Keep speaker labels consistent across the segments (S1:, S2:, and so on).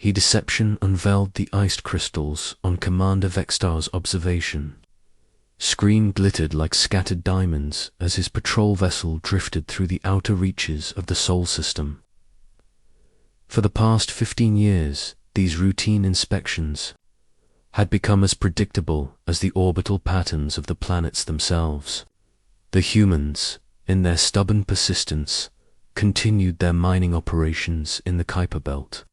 S1: Deception unveiled the iced crystals on Commander Vextar's observation. Screen glittered like scattered diamonds as his patrol vessel drifted through the outer reaches of the Sol system. For the past 15 years, these routine inspections had become as predictable as the orbital patterns of the planets themselves. The humans, in their stubborn persistence, continued their mining operations in the Kuiper Belt,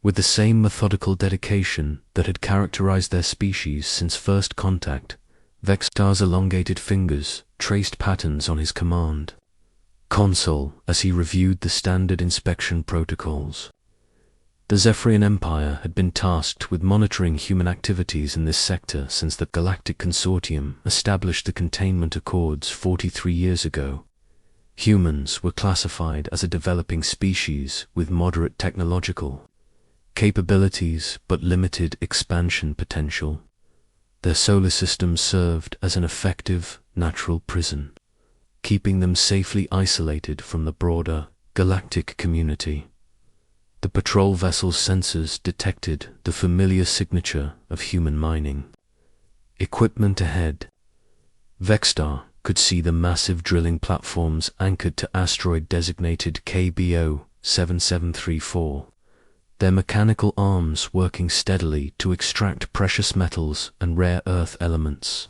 S1: with the same methodical dedication that had characterized their species since first contact. Vextar's elongated fingers traced patterns on his command console as he reviewed the standard inspection protocols. The Zephyrian Empire had been tasked with monitoring human activities in this sector since the Galactic Consortium established the Containment Accords 43 years ago. Humans were classified as a developing species with moderate technological capabilities but limited expansion potential. Their solar system served as an effective natural prison, keeping them safely isolated from the broader galactic community. The patrol vessel's sensors detected the familiar signature of human mining equipment ahead. Vextar could see the massive drilling platforms anchored to asteroid designated KBO 7734. Their mechanical arms working steadily to extract precious metals and rare earth elements.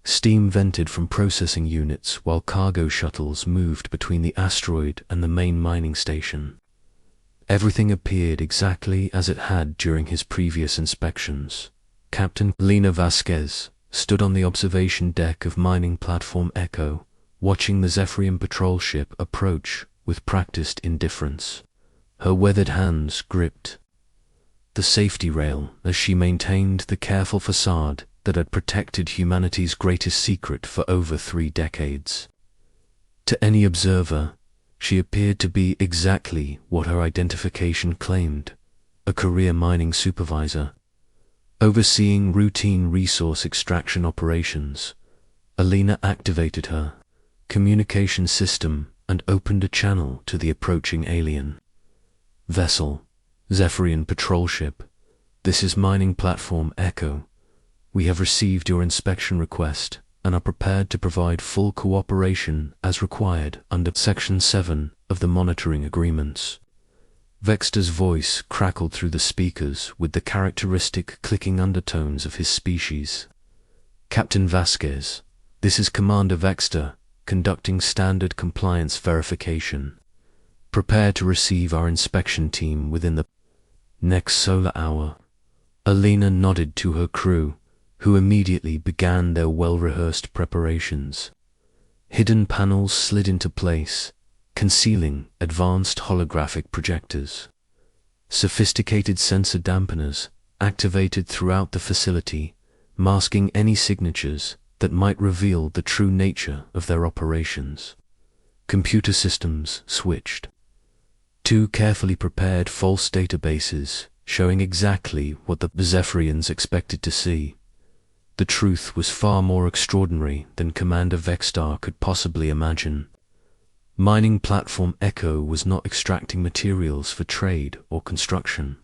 S1: Steam vented from processing units while cargo shuttles moved between the asteroid and the main mining station. Everything appeared exactly as it had during his previous inspections. Captain Lena Vasquez stood on the observation deck of mining platform Echo, watching the Zephyrian patrol ship approach with practiced indifference. Her weathered hands gripped the safety rail as she maintained the careful facade that had protected humanity's greatest secret for over 3 decades. To any observer, she appeared to be exactly what her identification claimed, a career mining supervisor. Overseeing routine resource extraction operations, Alina activated her communication system and opened a channel to the approaching alien. Vessel, Zephyrian patrol ship, this is mining platform Echo. We have received your inspection request and are prepared to provide full cooperation as required under Section 7 of the monitoring agreements. Vextar's voice crackled through the speakers with the characteristic clicking undertones of his species. Captain Vasquez, this is Commander Vextar, conducting standard compliance verification. Prepare to receive our inspection team within the next solar hour. Alina nodded to her crew, who immediately began their well-rehearsed preparations. Hidden panels slid into place, concealing advanced holographic projectors. Sophisticated sensor dampeners activated throughout the facility, masking any signatures that might reveal the true nature of their operations. Computer systems switched. 2 carefully prepared false databases showing exactly what the Zephyrians expected to see. The truth was far more extraordinary than Commander Vextar could possibly imagine. Mining platform Echo was not extracting materials for trade or construction.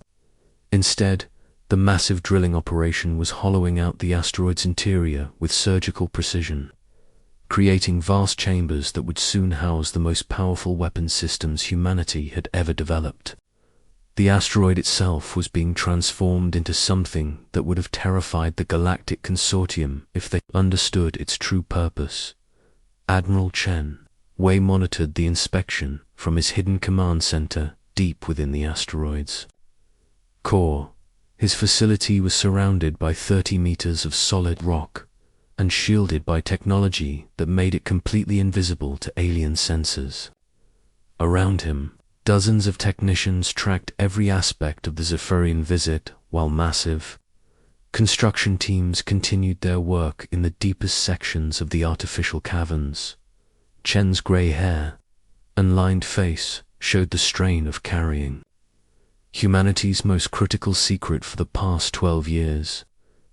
S1: Instead, the massive drilling operation was hollowing out the asteroid's interior with surgical precision, creating vast chambers that would soon house the most powerful weapon systems humanity had ever developed. The asteroid itself was being transformed into something that would have terrified the Galactic Consortium if they understood its true purpose. Admiral Chen Wei monitored the inspection from his hidden command center deep within the asteroid's core. His facility was surrounded by 30 meters of solid rock and shielded by technology that made it completely invisible to alien sensors. Around him, dozens of technicians tracked every aspect of the Zephyrian visit, while massive construction teams continued their work in the deepest sections of the artificial caverns. Chen's gray hair and lined face showed the strain of carrying humanity's most critical secret for the past 12 years.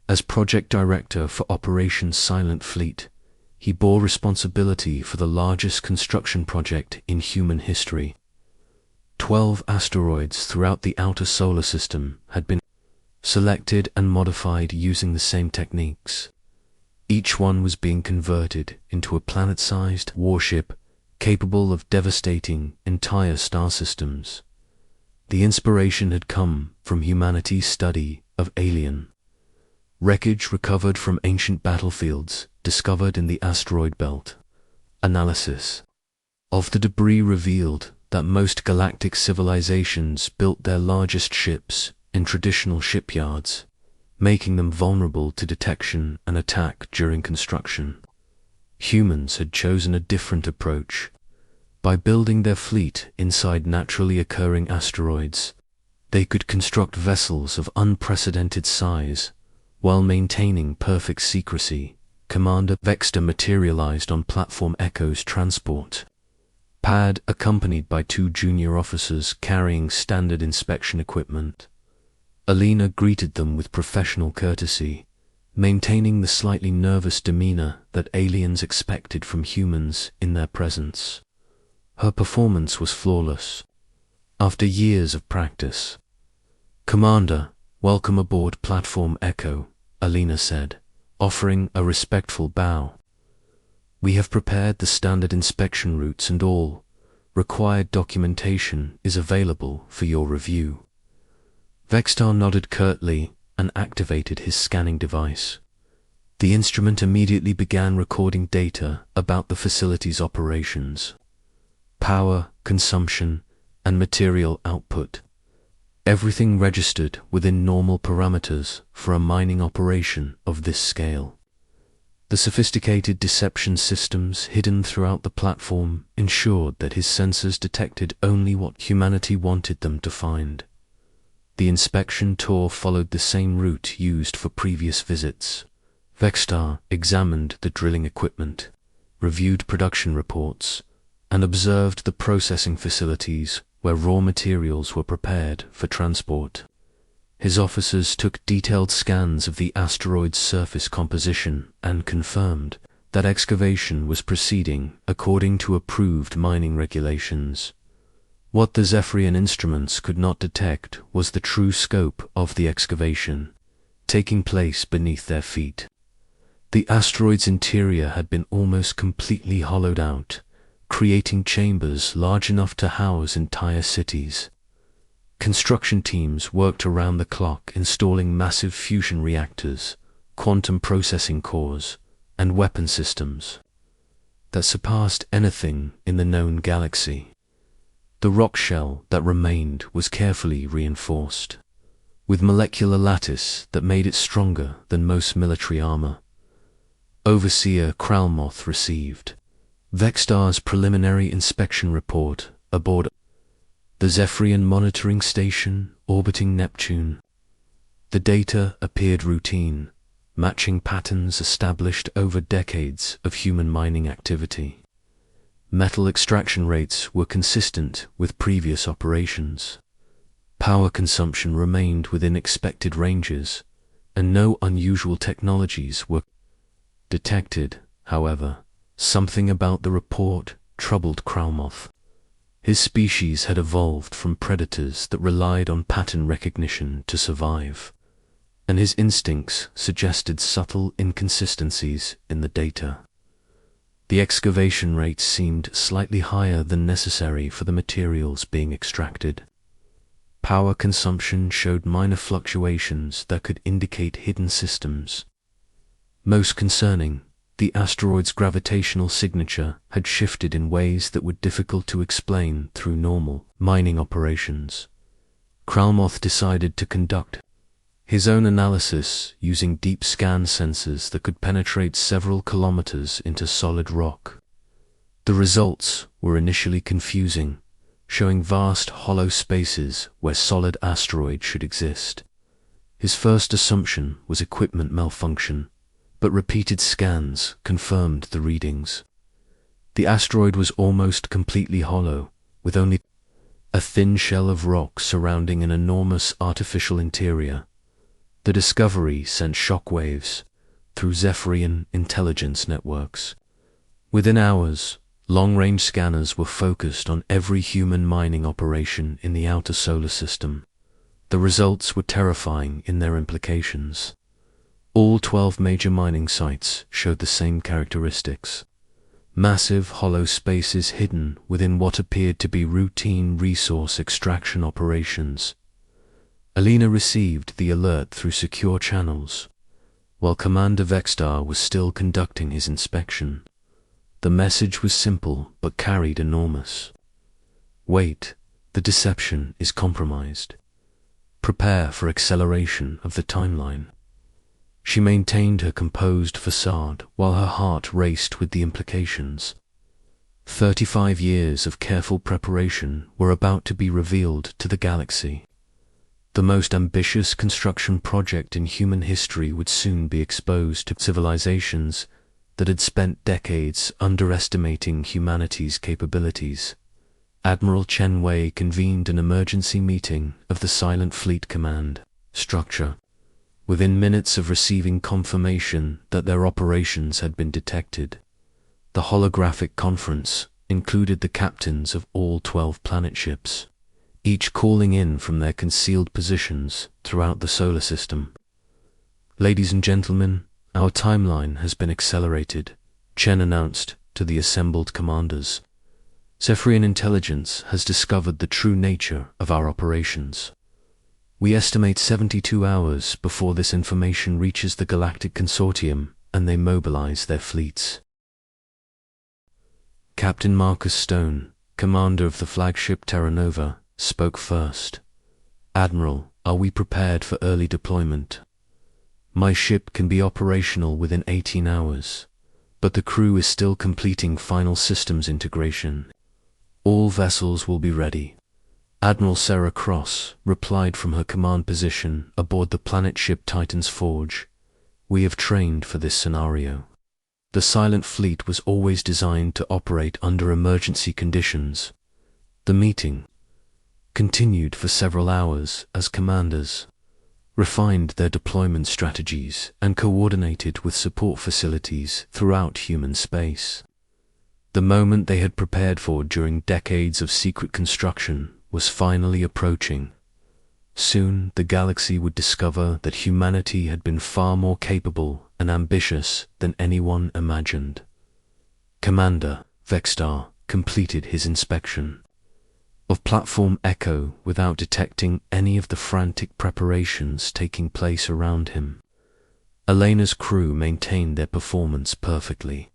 S1: As project director for Operation Silent Fleet, he bore responsibility for the largest construction project in human history. 12 asteroids throughout the outer solar system had been selected and modified using the same techniques. Each one was being converted into a planet-sized warship capable of devastating entire star systems. The inspiration had come from humanity's study of alien wreckage recovered from ancient battlefields discovered in the asteroid belt. Analysis of the debris revealed that most galactic civilizations built their largest ships in traditional shipyards, making them vulnerable to detection and attack during construction. Humans had chosen a different approach. By building their fleet inside naturally occurring asteroids, they could construct vessels of unprecedented size while maintaining perfect secrecy. Commander Vexter materialized on Platform Echo's transport pad, accompanied by 2 junior officers carrying standard inspection equipment. Alina greeted them with professional courtesy, maintaining the slightly nervous demeanor that aliens expected from humans in their presence. Her performance was flawless. After years of practice, "Commander, welcome aboard Platform Echo," Alina said, offering a respectful bow. "We have prepared the standard inspection routes and all required documentation is available for your review." Vextar nodded curtly and activated his scanning device. The instrument immediately began recording data about the facility's operations, power, consumption, and material output. Everything registered within normal parameters for a mining operation of this scale. The sophisticated deception systems hidden throughout the platform ensured that his sensors detected only what humanity wanted them to find. The inspection tour followed the same route used for previous visits. Vextar examined the drilling equipment, reviewed production reports, and observed the processing facilities where raw materials were prepared for transport. His officers took detailed scans of the asteroid's surface composition and confirmed that excavation was proceeding according to approved mining regulations. What the Zephyrian instruments could not detect was the true scope of the excavation taking place beneath their feet. The asteroid's interior had been almost completely hollowed out, creating chambers large enough to house entire cities. Construction teams worked around the clock installing massive fusion reactors, quantum processing cores, and weapon systems that surpassed anything in the known galaxy. The rock shell that remained was carefully reinforced, with molecular lattice that made it stronger than most military armor. Overseer Kralmoth received Vextar's preliminary inspection report aboard the Zephyrian monitoring station orbiting Neptune. The data appeared routine, matching patterns established over decades of human mining activity. Metal extraction rates were consistent with previous operations. Power consumption remained within expected ranges, and no unusual technologies were detected. However, something about the report troubled Kralmoth. His species had evolved from predators that relied on pattern recognition to survive, and his instincts suggested subtle inconsistencies in the data. The excavation rates seemed slightly higher than necessary for the materials being extracted. Power consumption showed minor fluctuations that could indicate hidden systems. Most concerning, the asteroid's gravitational signature had shifted in ways that were difficult to explain through normal mining operations. Kralmoth decided to conduct his own analysis using deep scan sensors that could penetrate several kilometers into solid rock. The results were initially confusing, showing vast hollow spaces where solid asteroids should exist. His first assumption was equipment malfunction, but repeated scans confirmed the readings. The asteroid was almost completely hollow, with only a thin shell of rock surrounding an enormous artificial interior. The discovery sent shockwaves through Zephyrian intelligence networks. Within hours, Long-range scanners were focused on every human mining operation in the outer solar system. The results were terrifying in their implications. All 12 major mining sites showed the same characteristics. Massive hollow spaces hidden within what appeared to be routine resource extraction operations. Alina received the alert through secure channels, while Commander Vextar was still conducting his inspection. The message was simple but carried enormous. Wait, the deception is compromised. Prepare for acceleration of the timeline. She maintained her composed facade while her heart raced with the implications. 35 years of careful preparation were about to be revealed to the galaxy. The most ambitious construction project in human history would soon be exposed to civilizations that had spent decades underestimating humanity's capabilities. Admiral Chen Wei convened an emergency meeting of the Silent Fleet Command structure. Within minutes of receiving confirmation that their operations had been detected, the holographic conference included the captains of all 12 planet ships, each calling in from their concealed positions throughout the solar system. Ladies and gentlemen, our timeline has been accelerated, Chen announced to the assembled commanders. Zephyrian intelligence has discovered the true nature of our operations. We estimate 72 hours before this information reaches the Galactic Consortium and they mobilize their fleets. Captain Marcus Stone, commander of the flagship Terra Nova, spoke first. Admiral, are we prepared for early deployment? My ship can be operational within 18 hours, but the crew is still completing final systems integration. All vessels will be ready. Admiral Sarah Cross replied from her command position aboard the planet ship Titan's Forge. We have trained for this scenario. The Silent Fleet was always designed to operate under emergency conditions. The meeting continued for several hours as commanders refined their deployment strategies and coordinated with support facilities throughout human space. The moment they had prepared for during decades of secret construction was finally approaching. Soon the galaxy would discover that humanity had been far more capable and ambitious than anyone imagined. Commander Vextar completed his inspection of Platform Echo without detecting any of the frantic preparations taking place around him. Elena's crew maintained their performance perfectly,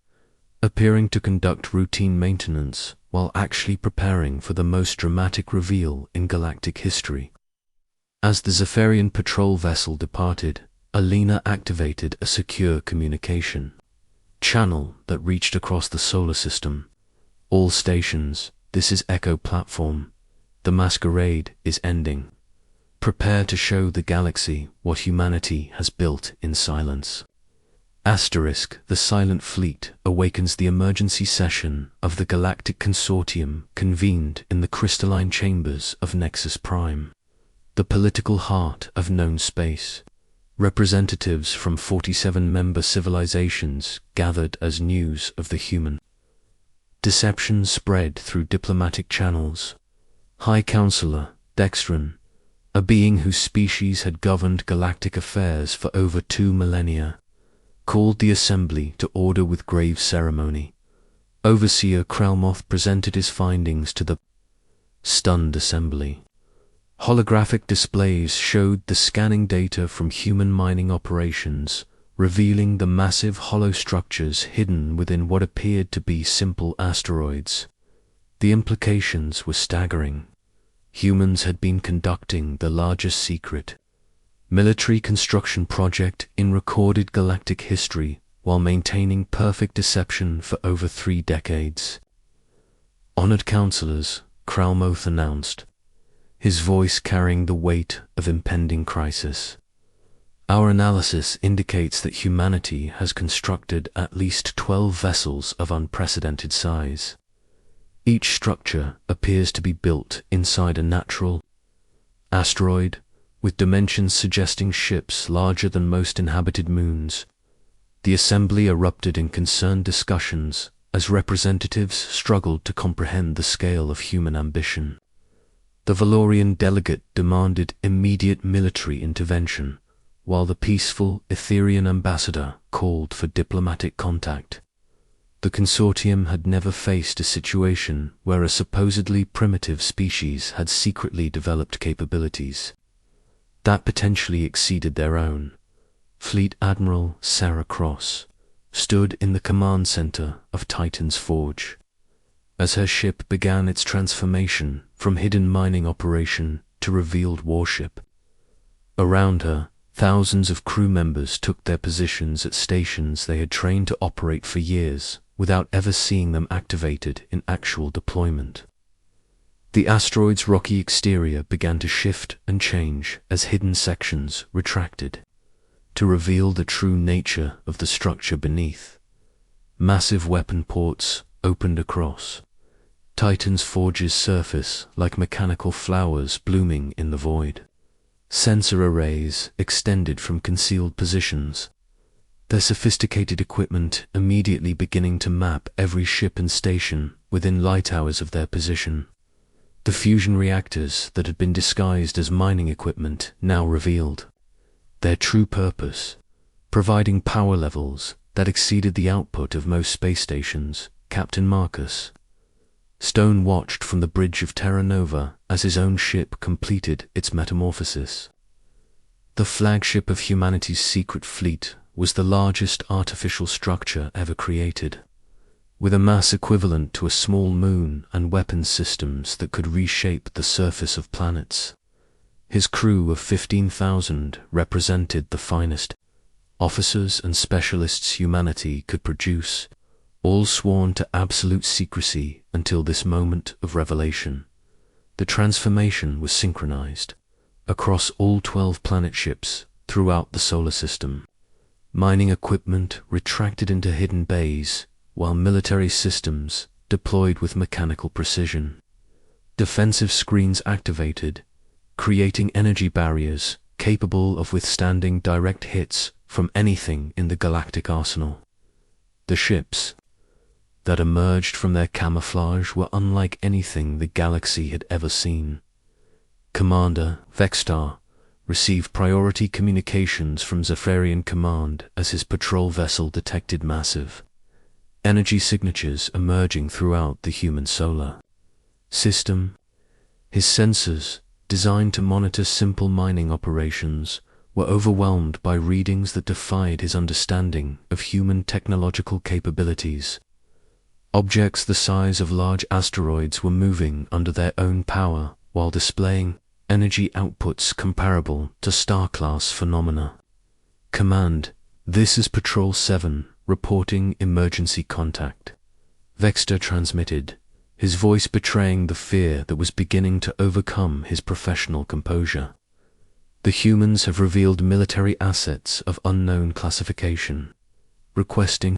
S1: appearing to conduct routine maintenance while actually preparing for the most dramatic reveal in galactic history. As the Zephyrian patrol vessel departed, Alina activated a secure communication channel that reached across the solar system. All stations, this is Echo Platform. The masquerade is ending. Prepare to show the galaxy what humanity has built in silence. Asterisk, the Silent Fleet awakens the emergency session of the Galactic Consortium convened in the crystalline chambers of Nexus Prime, the political heart of known space. Representatives from 47 member civilizations gathered as news of the human deception spread through diplomatic channels. High Counselor Dextran, a being whose species had governed galactic affairs for over 2 millennia, called the assembly to order with grave ceremony. Overseer Krelmoth presented his findings to the stunned assembly. Holographic displays showed the scanning data from human mining operations, revealing the massive hollow structures hidden within what appeared to be simple asteroids. The implications were staggering. Humans had been conducting the largest secret military construction project in recorded galactic history while maintaining perfect deception for over 3 decades. Honored counselors, Kralmoth announced, his voice carrying the weight of impending crisis. Our analysis indicates that humanity has constructed at least 12 vessels of unprecedented size. Each structure appears to be built inside a natural asteroid, with dimensions suggesting ships larger than most inhabited moons. The assembly erupted in concerned discussions as representatives struggled to comprehend the scale of human ambition. The Valorian delegate demanded immediate military intervention, while the peaceful Etherian ambassador called for diplomatic contact. The consortium had never faced a situation where a supposedly primitive species had secretly developed capabilities that potentially exceeded their own. Fleet Admiral Sarah Cross stood in the command center of Titan's Forge. As her ship began its transformation from hidden mining operation to revealed warship. Around her, thousands of crew members took their positions at stations they had trained to operate for years without ever seeing them activated in actual deployment. The asteroid's rocky exterior began to shift and change as hidden sections retracted, to reveal the true nature of the structure beneath. Massive weapon ports opened across Titan's Forge's surface like mechanical flowers blooming in the void. Sensor arrays extended from concealed positions, their sophisticated equipment immediately beginning to map every ship and station within light hours of their position. The fusion reactors that had been disguised as mining equipment now revealed their true purpose, providing power levels that exceeded the output of most space stations. Captain Marcus Stone watched from the bridge of Terra Nova as his own ship completed its metamorphosis. The flagship of humanity's secret fleet was the largest artificial structure ever created, with a mass equivalent to a small moon and weapons systems that could reshape the surface of planets. His crew of 15,000 represented the finest officers and specialists humanity could produce, all sworn to absolute secrecy until this moment of revelation. The transformation was synchronized across all 12 planet ships throughout the solar system. Mining equipment retracted into hidden bays, while military systems deployed with mechanical precision. Defensive screens activated, creating energy barriers capable of withstanding direct hits from anything in the galactic arsenal. The ships that emerged from their camouflage were unlike anything the galaxy had ever seen. Commander Vextar received priority communications from Zephyrian Command as his patrol vessel detected massive energy signatures emerging throughout the human solar system. His sensors, designed to monitor simple mining operations, were overwhelmed by readings that defied his understanding of human technological capabilities. Objects the size of large asteroids were moving under their own power while displaying energy outputs comparable to star-class phenomena. Command, this is Patrol 7, reporting emergency contact. Vexter transmitted, his voice betraying the fear that was beginning to overcome his professional composure. The humans have revealed military assets of unknown classification, requesting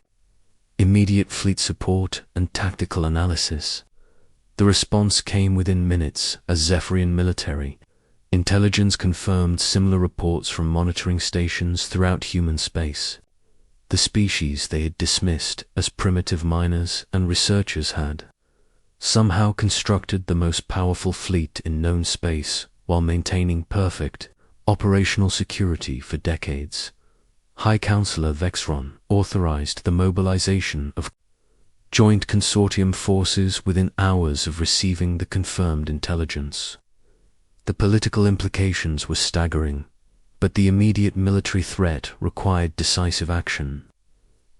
S1: immediate fleet support and tactical analysis. The response came within minutes as Zephyrian military intelligence confirmed similar reports from monitoring stations throughout human space. The species they had dismissed as primitive miners and researchers had somehow constructed the most powerful fleet in known space while maintaining perfect operational security for decades. High Counselor Vexron authorized the mobilization of joint consortium forces within hours of receiving the confirmed intelligence. The political implications were staggering, but the immediate military threat required decisive action.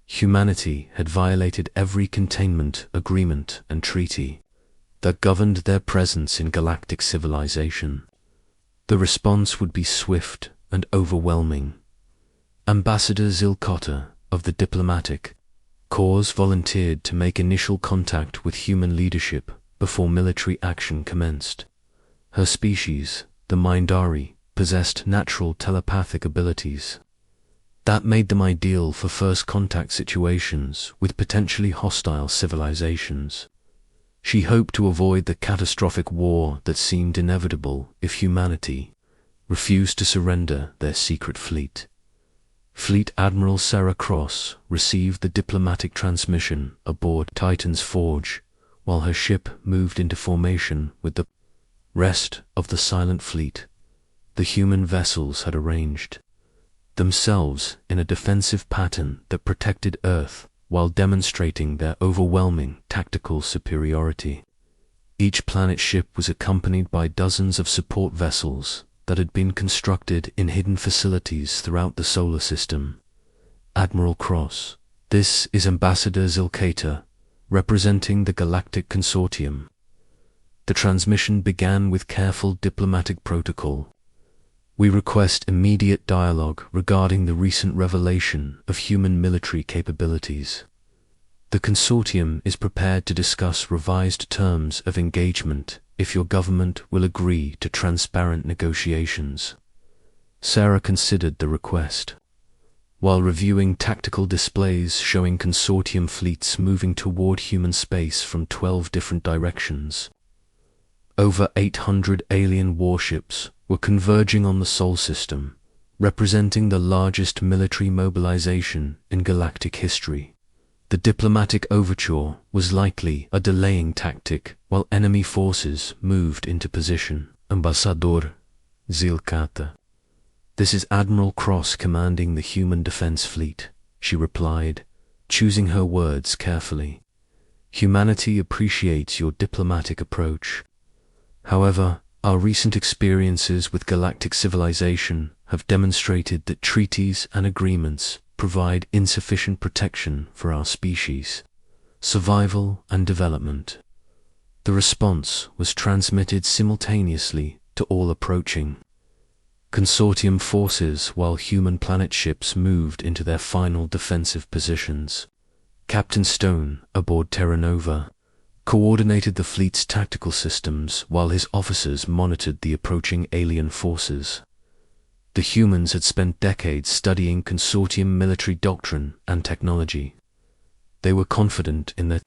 S1: Humanity had violated every containment agreement and treaty that governed their presence in galactic civilization. The response would be swift and overwhelming. Ambassador Zilcotta of the Diplomatic Corps volunteered to make initial contact with human leadership before military action commenced. Her species, the Mindari, possessed natural telepathic abilities that made them ideal for first contact situations with potentially hostile civilizations. She hoped to avoid the catastrophic war that seemed inevitable if humanity refused to surrender their secret fleet. Fleet Admiral Sarah Cross received the diplomatic transmission aboard Titan's Forge while her ship moved into formation with the rest of the silent fleet. The human vessels had arranged themselves in a defensive pattern that protected Earth while demonstrating their overwhelming tactical superiority. Each planet ship was accompanied by dozens of support vessels that had been constructed in hidden facilities throughout the solar system. Admiral Cross, this is Ambassador Zilkata, representing the Galactic Consortium. The transmission began with careful diplomatic protocol. We request immediate dialogue regarding the recent revelation of human military capabilities. The consortium is prepared to discuss revised terms of engagement if your government will agree to transparent negotiations. Sarah considered the request. While reviewing tactical displays showing consortium fleets moving toward human space from 12 different directions, over 800 alien warships were converging on the Sol system, representing the largest military mobilization in galactic history. The diplomatic overture was likely a delaying tactic while enemy forces moved into position. Ambassador Zilkata. This is Admiral Cross commanding the Human Defense Fleet, she replied, choosing her words carefully. Humanity appreciates your diplomatic approach. However, our recent experiences with galactic civilization have demonstrated that treaties and agreements provide insufficient protection for our species, survival and development. The response was transmitted simultaneously to all approaching consortium forces while human planet ships moved into their final defensive positions. Captain Stone, aboard Terra Nova, coordinated the fleet's tactical systems while his officers monitored the approaching alien forces. The humans had spent decades studying consortium military doctrine and technology. They were confident in their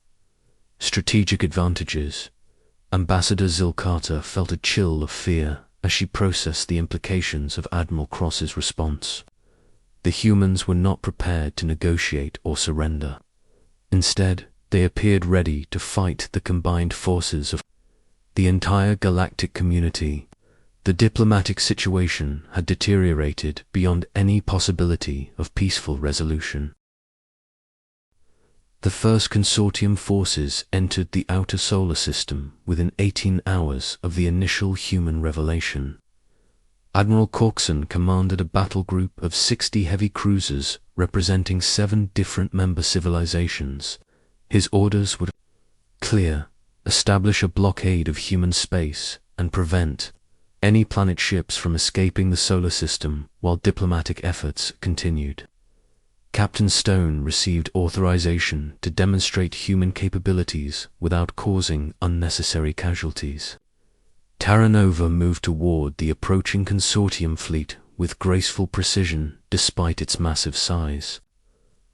S1: strategic advantages. Ambassador Zilkata felt a chill of fear as she processed the implications of Admiral Cross's response. The humans were not prepared to negotiate or surrender. Instead, they appeared ready to fight the combined forces of the entire galactic community. The diplomatic situation had deteriorated beyond any possibility of peaceful resolution. The first consortium forces entered the outer solar system within 18 hours of the initial human revelation. Admiral Coxon commanded a battle group of 60 heavy cruisers representing 7 different member civilizations. His orders were clear: establish a blockade of human space and prevent any planet ships from escaping the solar system while diplomatic efforts continued. Captain Stone received authorization to demonstrate human capabilities without causing unnecessary casualties. Terra Nova moved toward the approaching consortium fleet with graceful precision despite its massive size.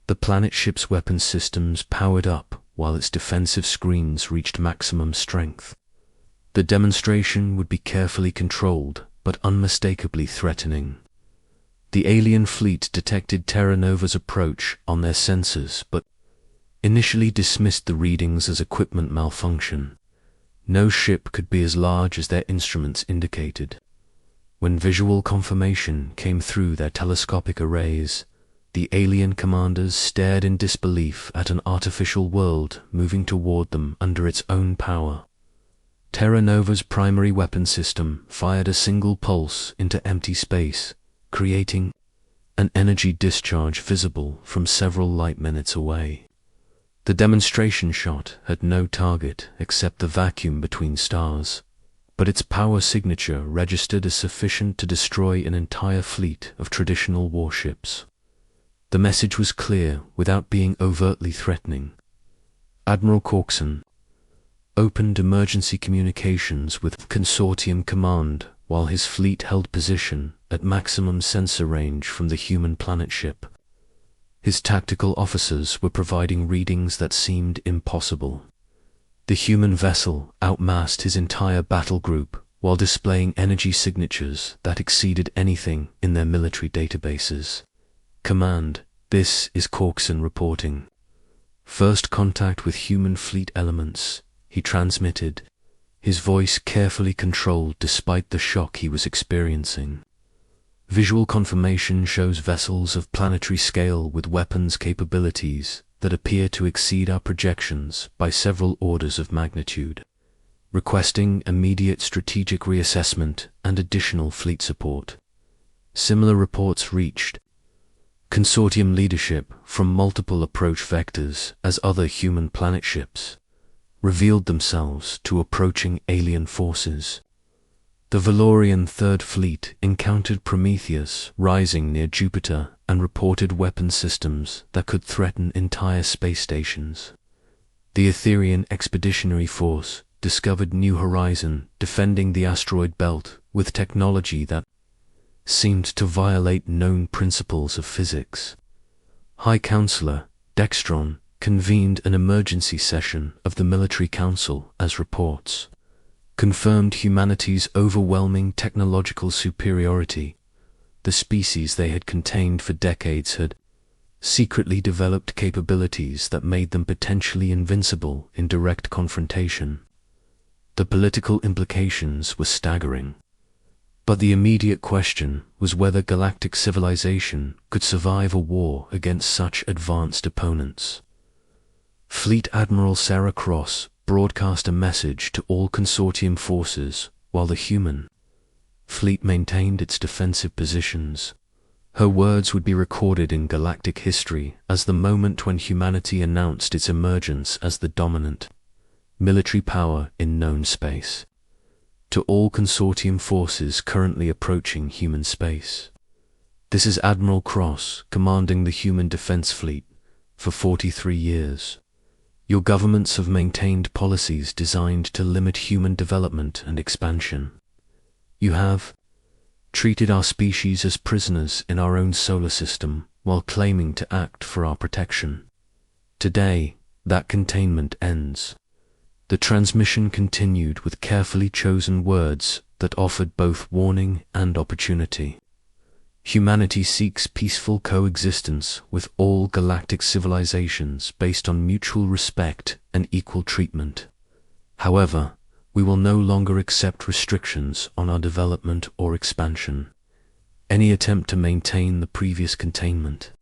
S1: The planet ship's weapon systems powered up while its defensive screens reached maximum strength. The demonstration would be carefully controlled but unmistakably threatening. The alien fleet detected Terra Nova's approach on their sensors but initially dismissed the readings as equipment malfunction. No ship could be as large as their instruments indicated. When visual confirmation came through their telescopic arrays, the alien commanders stared in disbelief at an artificial world moving toward them under its own power. Terra Nova's primary weapon system fired a single pulse into empty space, creating an energy discharge visible from several light minutes away. The demonstration shot had no target except the vacuum between stars, but its power signature registered as sufficient to destroy an entire fleet of traditional warships. The message was clear without being overtly threatening. Admiral Coxon opened emergency communications with Consortium Command while his fleet held position at maximum sensor range from the human planet ship. His tactical officers were providing readings that seemed impossible. The human vessel outmassed his entire battle group while displaying energy signatures that exceeded anything in their military databases. Command, this is Corkson reporting. First contact with human fleet elements, he transmitted, his voice carefully controlled despite the shock he was experiencing. Visual confirmation shows vessels of planetary scale with weapons capabilities that appear to exceed our projections by several orders of magnitude, requesting immediate strategic reassessment and additional fleet support. Similar reports reached consortium leadership from multiple approach vectors as other human planet ships revealed themselves to approaching alien forces. The Valorian Third Fleet encountered Prometheus rising near Jupiter and reported weapon systems that could threaten entire space stations. The Etherian Expeditionary Force discovered New Horizon defending the asteroid belt with technology that seemed to violate known principles of physics. High Counselor Dextron convened an emergency session of the Military Council as reports confirmed humanity's overwhelming technological superiority. The species they had contained for decades had secretly developed capabilities that made them potentially invincible in direct confrontation. The political implications were staggering. But the immediate question was whether galactic civilization could survive a war against such advanced opponents. Fleet Admiral Sarah Cross broadcast a message to all consortium forces while the human fleet maintained its defensive positions. Her words would be recorded in galactic history as the moment when humanity announced its emergence as the dominant military power in known space. To all consortium forces currently approaching human space. This is Admiral Cross commanding the Human Defense Fleet for 43 years. Your governments have maintained policies designed to limit human development and expansion. You have treated our species as prisoners in our own solar system while claiming to act for our protection. Today, that containment ends. The transmission continued with carefully chosen words that offered both warning and opportunity. Humanity seeks peaceful coexistence with all galactic civilizations based on mutual respect and equal treatment. However, we will no longer accept restrictions on our development or expansion. Any attempt to maintain the previous containment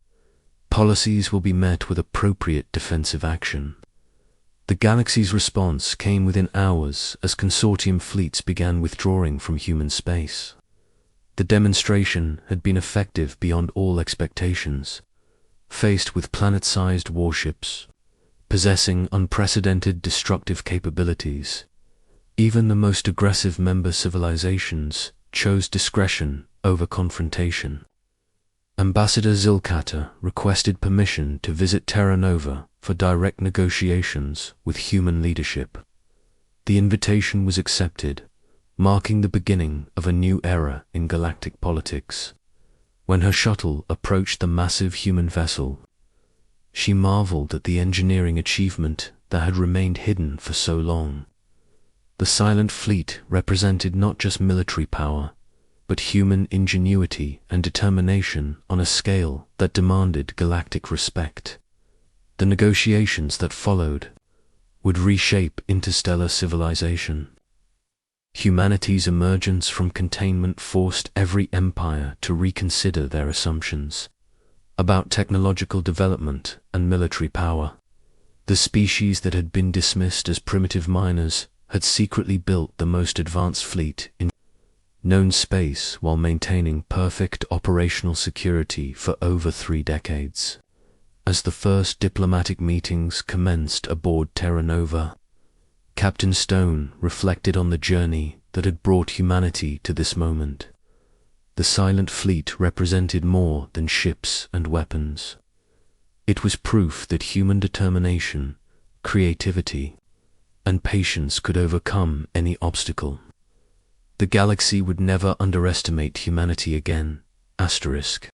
S1: policies will be met with appropriate defensive action. The galaxy's response came within hours as consortium fleets began withdrawing from human space. The demonstration had been effective beyond all expectations. Faced with planet-sized warships, possessing unprecedented destructive capabilities, even the most aggressive member civilizations chose discretion over confrontation. Ambassador Zilkata requested permission to visit Terra Nova for direct negotiations with human leadership. The invitation was accepted, marking the beginning of a new era in galactic politics. When her shuttle approached the massive human vessel, she marveled at the engineering achievement that had remained hidden for so long. The silent fleet represented not just military power, but human ingenuity and determination on a scale that demanded galactic respect. The negotiations that followed would reshape interstellar civilization. Humanity's emergence from containment forced every empire to reconsider their assumptions about technological development and military power. The species that had been dismissed as primitive miners had secretly built the most advanced fleet in known space while maintaining perfect operational security for over 3 decades. As the first diplomatic meetings commenced aboard Terra Nova, Captain Stone reflected on the journey that had brought humanity to this moment. The silent fleet represented more than ships and weapons. It was proof that human determination, creativity, and patience could overcome any obstacle. The galaxy would never underestimate humanity again. Asterisk.